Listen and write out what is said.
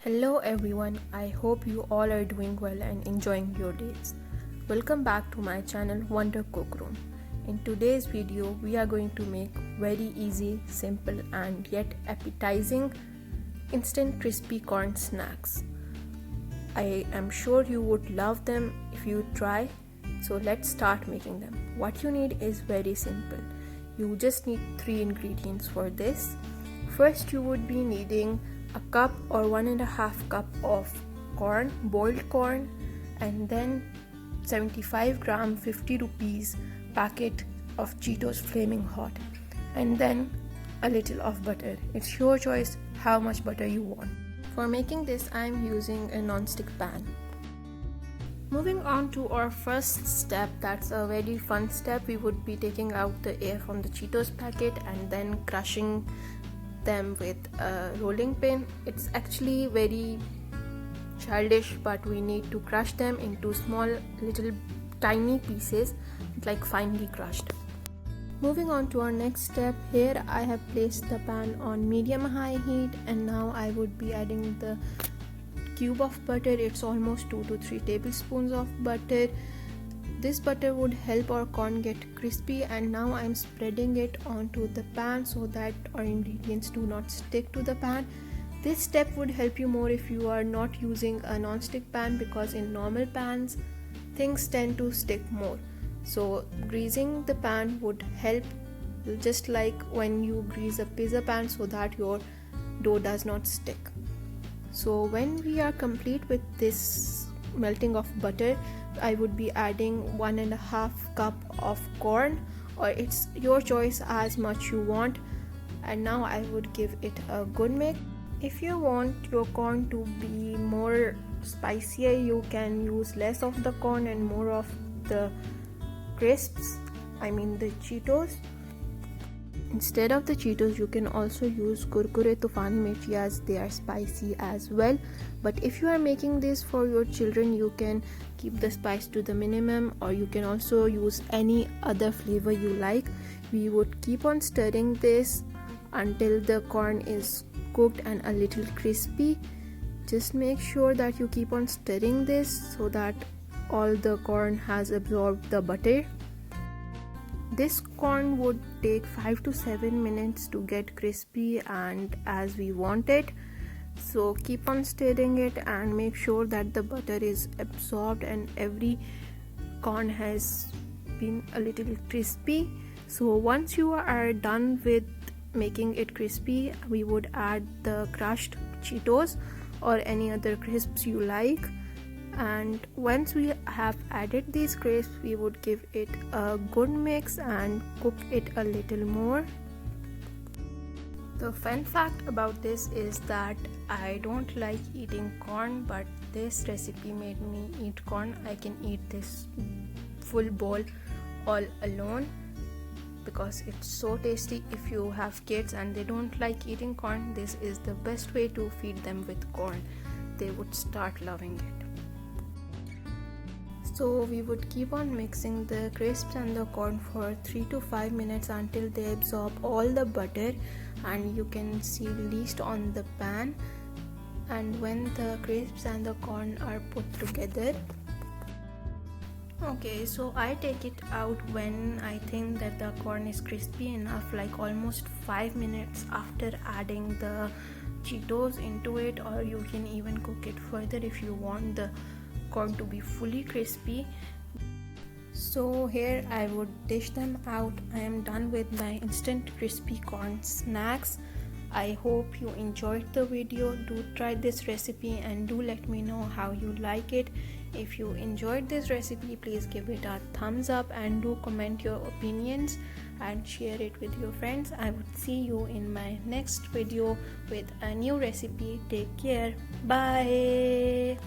Hello everyone, I hope you all are doing well and enjoying your days. Welcome back to my channel Wonder Cookroom. In today's video, we are going to make very easy, simple and yet appetizing instant crispy corn snacks. I am sure you would love them if you try. So let's start making them. What you need is very simple. You just need 3 ingredients for this. First, you would be needing a cup or 1.5 cup of corn, boiled corn, and then 75 gram 50 rupees packet of Cheetos Flaming Hot, and then a little of butter. It's your choice how much butter you want. For making this, I'm using a non-stick pan. Moving on to our first step, that's a very fun step. We would be taking out the air from the Cheetos packet and then crushing them with a rolling pin. It's actually very childish, but we need to crush them into small little tiny pieces, like finely crushed. Moving on to our next step, here I have placed the pan on medium-high heat, and now I would be adding the cube of butter. It's almost 2 to 3 tablespoons of butter. This butter would help our corn get crispy, and now I'm spreading it onto the pan so that our ingredients do not stick to the pan. This step would help you more if you are not using a non-stick pan, because in normal pans things tend to stick more. So greasing the pan would help, just like when you grease a pizza pan, so that your dough does not stick. So when we are complete with this melting of butter, I would be adding 1.5 cup of corn, or it's your choice as much you want, and now I would give it a good mix. If you want your corn to be more spicier, you can use less of the corn and more of the crisps, the Cheetos. Instead of the Cheetos, you can also use Kurkure Tufani Mirchi, as they are spicy as well. But if you are making this for your children, you can keep the spice to the minimum, or you can also use any other flavor you like. We would keep on stirring this until the corn is cooked and a little crispy. Just make sure that you keep on stirring this so that all the corn has absorbed the butter. This corn would take 5 to 7 minutes to get crispy and as we want it. So keep on stirring it and make sure that the butter is absorbed and every corn has been a little crispy. So once you are done with making it crispy, we would add the crushed Cheetos or any other crisps you like. And once we have added these crisps, we would give it a good mix and cook it a little more. The fun fact about this is that I don't like eating corn, but this recipe made me eat corn. I can eat this full bowl all alone because it's so tasty. If you have kids and they don't like eating corn, this is the best way to feed them with corn. They would start loving it. So we would keep on mixing the crisps and the corn for 3 to 5 minutes until they absorb all the butter and you can see least on the pan. And when the crisps and the corn are put together, okay, so I take it out when I think that the corn is crispy enough, like almost 5 minutes after adding the Cheetos into it, or you can even cook it further if you want the corn to be fully crispy. So here I would dish them out. I am done with my instant crispy corn snacks. I hope you enjoyed the video. Do try this recipe and do let me know how you like it. If you enjoyed this recipe, please give it a thumbs up and do comment your opinions and share it with your friends. I would see you in my next video with a new recipe. Take care. Bye.